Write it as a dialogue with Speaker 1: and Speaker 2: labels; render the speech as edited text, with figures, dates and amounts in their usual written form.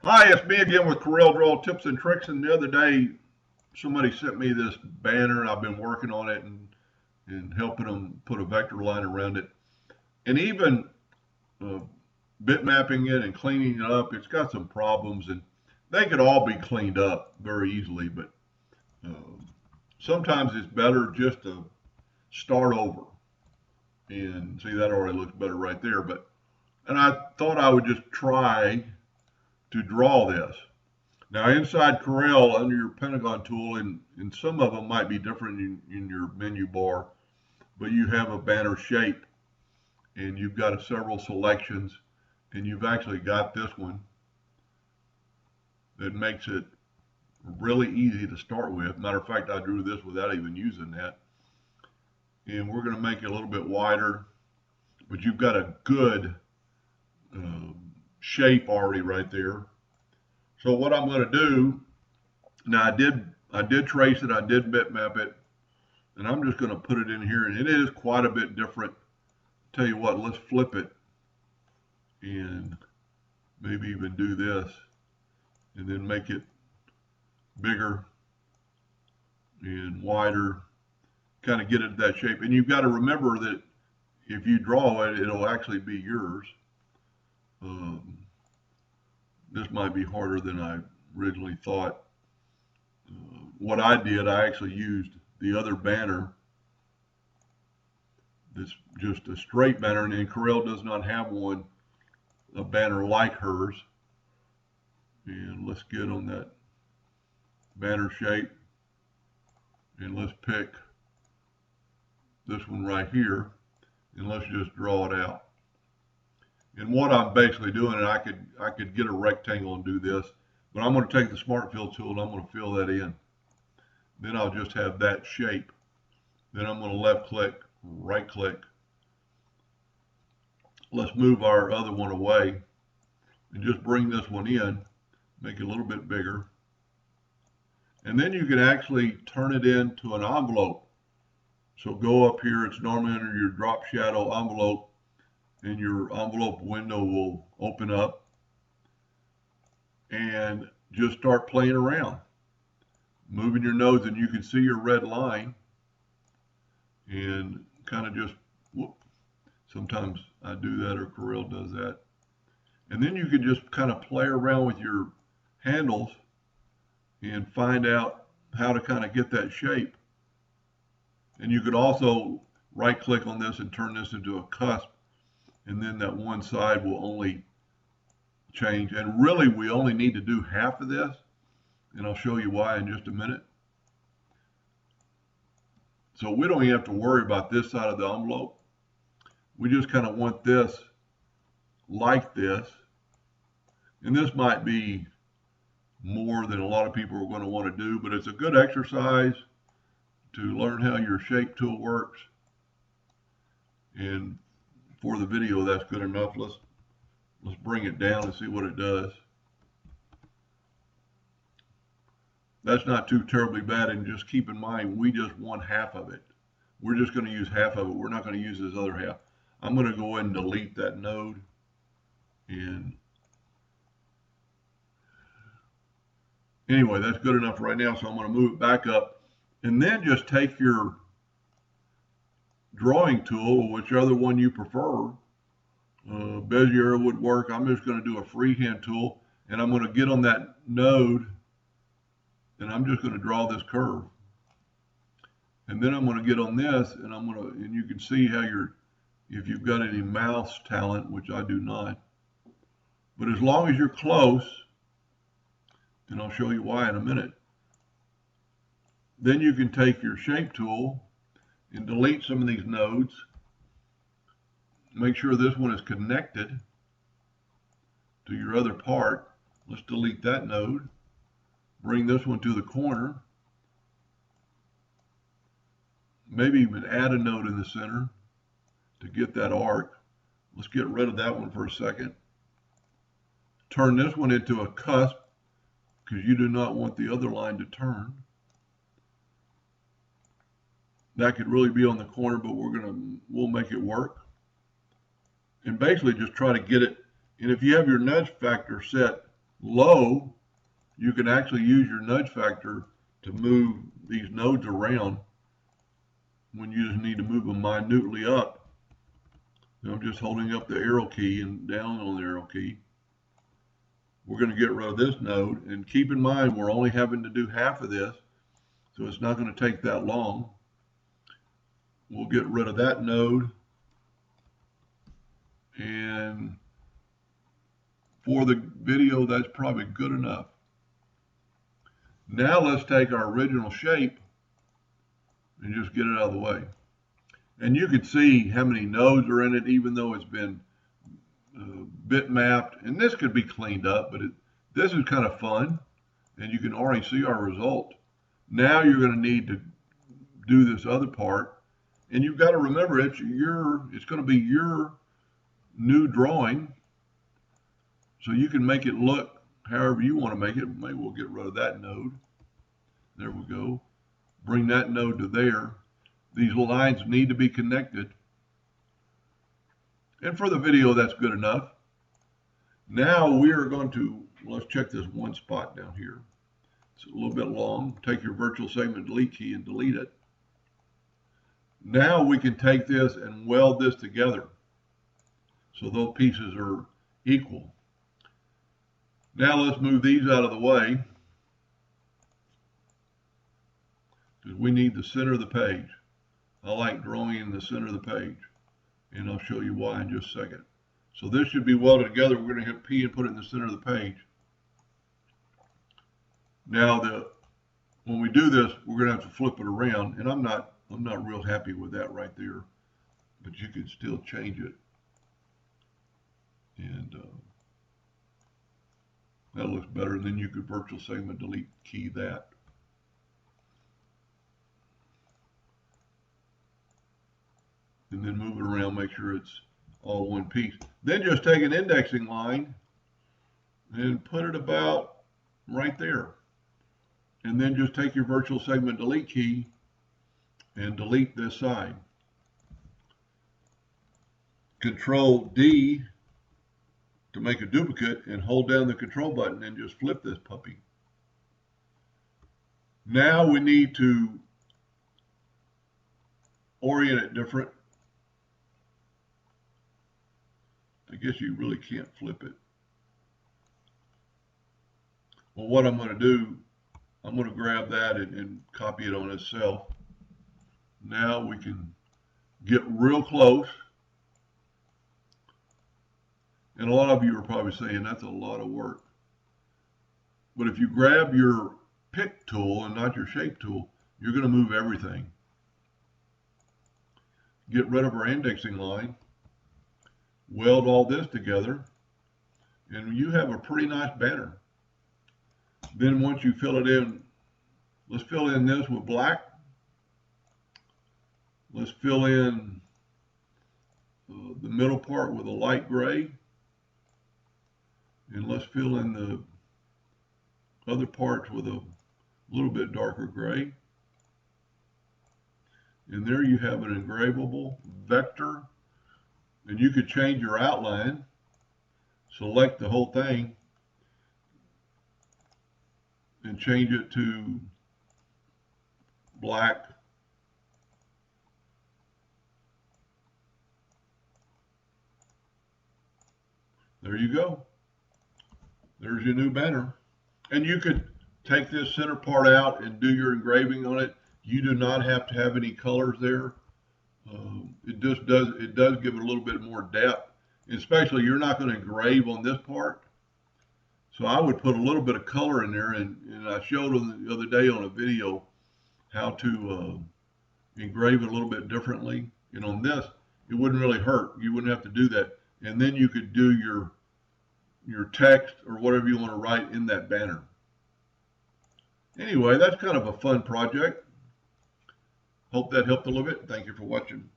Speaker 1: Hi, it's me again with Corel Draw Tips and Tricks. And the other day, somebody sent me this banner, and I've been working on it and helping them put a vector line around it. And even uh, bitmapping it and cleaning it up, it's got some problems, and they could all be cleaned up very easily. But uh, sometimes it's better just to start over. And see, that already looks better right there. And I thought I would just try to draw this. Now inside Corel, under your Pentagon tool, and some of them might be different in your menu bar, but you have a banner shape, and you've got several selections, and you've actually got this one that makes it really easy to start with. Matter of fact, I drew this without even using that. And we're going to make it a little bit wider, but you've got a good shape already right there. So what I'm going to do, now I did trace it, I did bitmap it, and I'm just going to put it in here, and it is quite a bit different. Tell you what, let's flip it and maybe even do this and then make it bigger and wider, kind of get it that shape. And you've got to remember that if you draw it, it'll actually be yours. This might be harder than I originally thought. What I did, I actually used the other banner. That's just a straight banner, and Corel does not have a banner like hers. And let's get on that banner shape, and let's pick this one right here, and let's just draw it out. And what I'm basically doing, and I could get a rectangle and do this, but I'm going to take the Smart Fill tool and I'm going to fill that in. Then I'll just have that shape. Then I'm going to left click, right click. Let's move our other one away and just bring this one in, make it a little bit bigger. And then you can actually turn it into an envelope. So go up here, it's normally under your drop shadow envelope, and your envelope window will open up, and just start playing around, moving your nodes, and you can see your red line, and kind of just whoop. Sometimes I do that, or Corel does that. And then you can just kind of play around with your handles and find out how to kind of get that shape. And you could also right click on this and turn this into a cusp, and then that one side will only change. And really, we only need to do half of this, and I'll show you why in just a minute. So we don't even have to worry about this side of the envelope. We just kind of want this like this. And this might be more than a lot of people are going to want to do, but it's a good exercise to learn how your shape tool works. And for the video, that's good enough. Let's bring it down and see what it does. That's not too terribly bad, and just keep in mind, we just want half of it. We're just going to use half of it. We're not going to use this other half. I'm going to go ahead and delete that node. And anyway, that's good enough right now, so I'm going to move it back up. And then just take your drawing tool, whichever one you prefer. Bezier would work. I'm just going to do a freehand tool, and I'm going to get on that node, and I'm just going to draw this curve. And then I'm going to get on this, and and you can see how if you've got any mouse talent, which I do not. But as long as you're close, and I'll show you why in a minute, then you can take your shape tool and delete some of these nodes. Make sure this one is connected to your other part. Let's delete that node. Bring this one to the corner. Maybe even add a node in the center to get that arc. Let's get rid of that one for a second. Turn this one into a cusp, because you do not want the other line to turn. That could really be on the corner, but we'll make it work. And basically just try to get it. And if you have your nudge factor set low, you can actually use your nudge factor to move these nodes around when you just need to move them minutely up. So I'm just holding up the arrow key and down on the arrow key. We're going to get rid of this node, and keep in mind we're only having to do half of this, so it's not going to take that long. We'll get rid of that node, and for the video that's probably good enough. Now let's take our original shape and just get it out of the way. And you can see how many nodes are in it, even though it's been bitmapped. And this could be cleaned up, but this is kind of fun. And you can already see our result. Now you're going to need to do this other part. And you've got to remember it's going to be your new drawing. So you can make it look however you want to make it. Maybe we'll get rid of that node. There we go. Bring that node to there. These lines need to be connected. And for the video, that's good enough. Now we are going to, let's check this one spot down here. It's a little bit long. Take your virtual segment delete key and delete it. Now we can take this and weld this together so those pieces are equal. Now let's move these out of the way, because we need the center of the page. I like drawing in the center of the page, and I'll show you why in just a second. So this should be welded together. We're going to hit P and put it in the center of the page. Now when we do this, we're going to have to flip it around, and I'm not real happy with that right there, but you can still change it. And that looks better. And then you could virtual segment delete key that. And then move it around, make sure it's all one piece. Then just take an indexing line and put it about right there. And then just take your virtual segment delete key and delete this side. Control D to make a duplicate, and hold down the control button and just flip this puppy. Now we need to orient it different. I guess you really can't flip it. Well, what I'm going to do, I'm going to grab that and copy it on itself. Now we can get real close. And a lot of you are probably saying that's a lot of work. But if you grab your pick tool and not your shape tool, you're going to move everything. Get rid of our indexing line. Weld all this together, and you have a pretty nice banner. Then once you fill it in, let's fill in this with black. Let's fill in the middle part with a light gray. And let's fill in the other parts with a little bit darker gray. And there you have an engravable vector. And you could change your outline, select the whole thing, and change it to black. There you go. There's your new banner. And you could take this center part out and do your engraving on it. You do not have to have any colors there. It does give it a little bit more depth, especially you're not going to engrave on this part. So I would put a little bit of color in there, and I showed them the other day on a video how to engrave it a little bit differently. And on this, it wouldn't really hurt. You wouldn't have to do that. And then you could do your text or whatever you want to write in that banner. Anyway, that's kind of a fun project. Hope that helped a little bit. Thank you for watching.